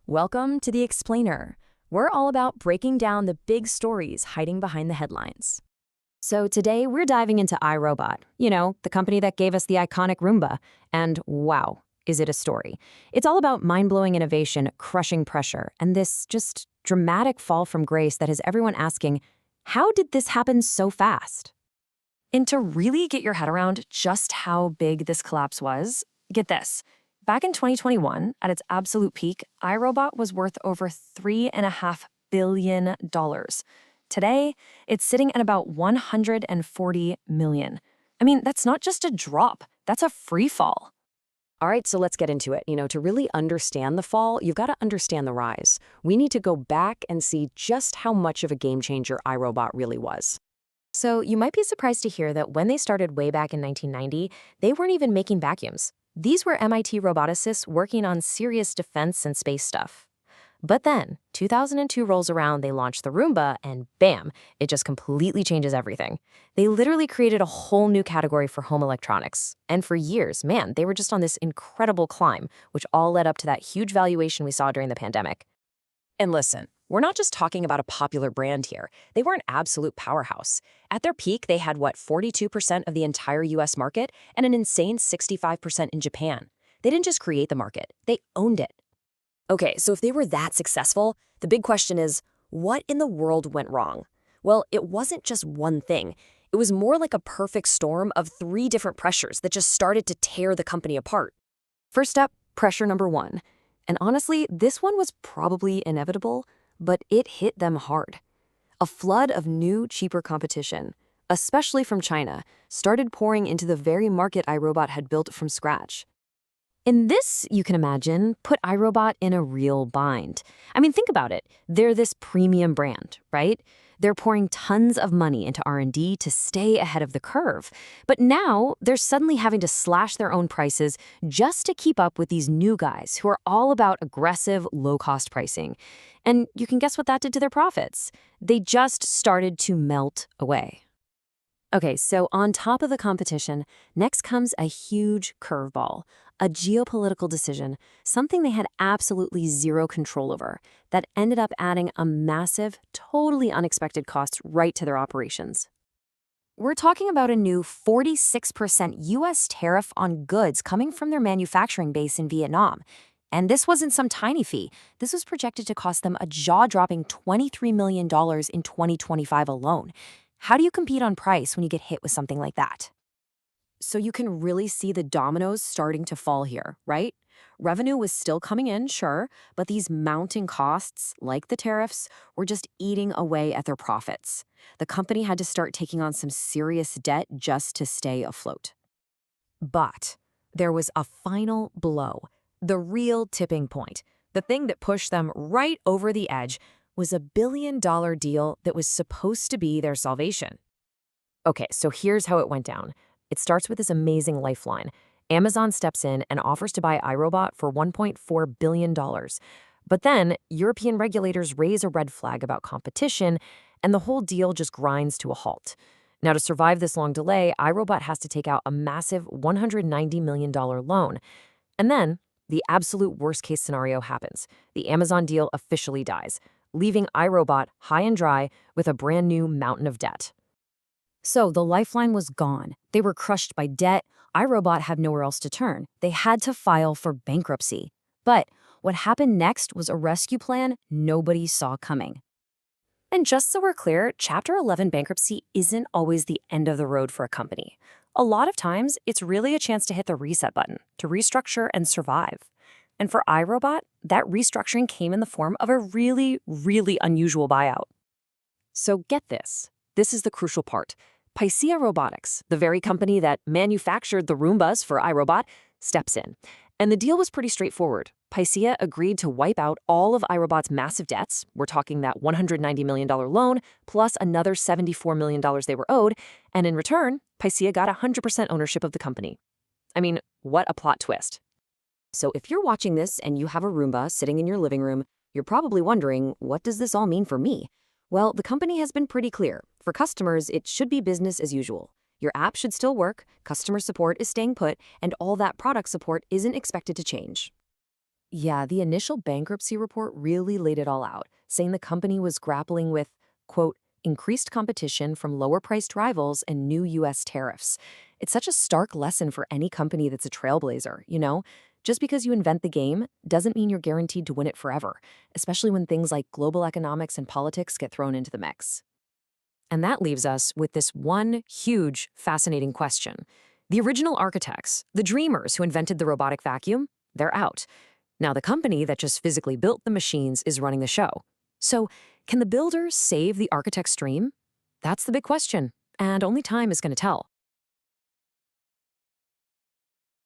Welcome to The Explainer. We're all about breaking down the big stories hiding behind the headlines. So today we're diving into iRobot, the company that gave us the iconic Roomba. And wow, is it a story? It's all about mind-blowing innovation, crushing pressure, and this just dramatic fall from grace that has everyone asking, how did this happen so fast? And to really get your head around just how big this collapse was, get this. Back in 2021, at its absolute peak, iRobot was worth over $3.5 billion. Today, it's sitting at about $140 million. I mean, that's not just a drop, that's a free fall. All right, so let's get into it. To really understand the fall, you've got to understand the rise. We need to go back and see just how much of a game changer iRobot really was. So you might be surprised to hear that when they started way back in 1990, they weren't even making vacuums. These were MIT roboticists working on serious defense and space stuff. But then, 2002 rolls around, they launch the Roomba, and bam, it just completely changes everything. They literally created a whole new category for home electronics. And for years, man, they were just on this incredible climb, which all led up to that huge valuation we saw during the pandemic. And listen, we're not just talking about a popular brand here. They were an absolute powerhouse. At their peak, they had, 42% of the entire US market and an insane 65% in Japan. They didn't just create the market, they owned it. Okay, so if they were that successful, the big question is, what in the world went wrong? Well, it wasn't just one thing. It was more like a perfect storm of 3 different pressures that just started to tear the company apart. First up, pressure number 1. And honestly, this one was probably inevitable, but it hit them hard. A flood of new, cheaper competition, especially from China, started pouring into the very market iRobot had built from scratch. And this, you can imagine, put iRobot in a real bind. I mean, think about it. They're this premium brand, right? They're pouring tons of money into R&D to stay ahead of the curve. But now they're suddenly having to slash their own prices just to keep up with these new guys who are all about aggressive, low-cost pricing. And you can guess what that did to their profits. They just started to melt away. Okay, so on top of the competition, next comes a huge curveball, a geopolitical decision, something they had absolutely zero control over, that ended up adding a massive, totally unexpected cost right to their operations. We're talking about a new 46% U.S. tariff on goods coming from their manufacturing base in Vietnam. And this wasn't some tiny fee. This was projected to cost them a jaw-dropping $23 million in 2025 alone. How do you compete on price when you get hit with something like that? So you can really see the dominoes starting to fall here, right? Revenue was still coming in, sure, but these mounting costs, like the tariffs, were just eating away at their profits. The company had to start taking on some serious debt just to stay afloat. But there was a final blow, the real tipping point. The thing that pushed them right over the edge was a $1 billion deal that was supposed to be their salvation. Okay, so here's how it went down. It starts with this amazing lifeline. Amazon steps in and offers to buy iRobot for $1.4 billion. But then European regulators raise a red flag about competition, and the whole deal just grinds to a halt. Now, to survive this long delay, iRobot has to take out a massive $190 million loan. And then the absolute worst-case scenario happens. The Amazon deal officially dies, leaving iRobot high and dry with a brand new mountain of debt. So the lifeline was gone. They were crushed by debt. iRobot had nowhere else to turn. They had to file for bankruptcy. But what happened next was a rescue plan nobody saw coming. And just so we're clear, Chapter 11 bankruptcy isn't always the end of the road for a company. A lot of times, it's really a chance to hit the reset button, to restructure and survive. And for iRobot, that restructuring came in the form of a really, really unusual buyout. So get this. This is the crucial part. Picea Robotics, the very company that manufactured the ROOMBA'S for iRobot, steps in. And the deal was pretty straightforward. Picea agreed to wipe out all of iRobot's massive debts. We're talking that $190 million loan, plus another $74 million they were owed. And in return, Picea got 100% ownership of the company. I mean, what a plot twist. So if you're watching this and you have a Roomba sitting in your living room, you're probably wondering, what does this all mean for me? Well, the company has been pretty clear. For customers, it should be business as usual. Your app should still work, customer support is staying put, and all that product support isn't expected to change. Yeah, the initial bankruptcy report really laid it all out, saying the company was grappling with, quote, increased competition from lower priced rivals and new US tariffs. It's such a stark lesson for any company that's a trailblazer, you know? Just because you invent the game doesn't mean you're guaranteed to win it forever, especially when things like global economics and politics get thrown into the mix. And that leaves us with this one huge, fascinating question. The original architects, the dreamers who invented the robotic vacuum, they're out. Now, the company that just physically built the machines is running the show. So, can the builders save the architect's dream? That's the big question, and only time is going to tell.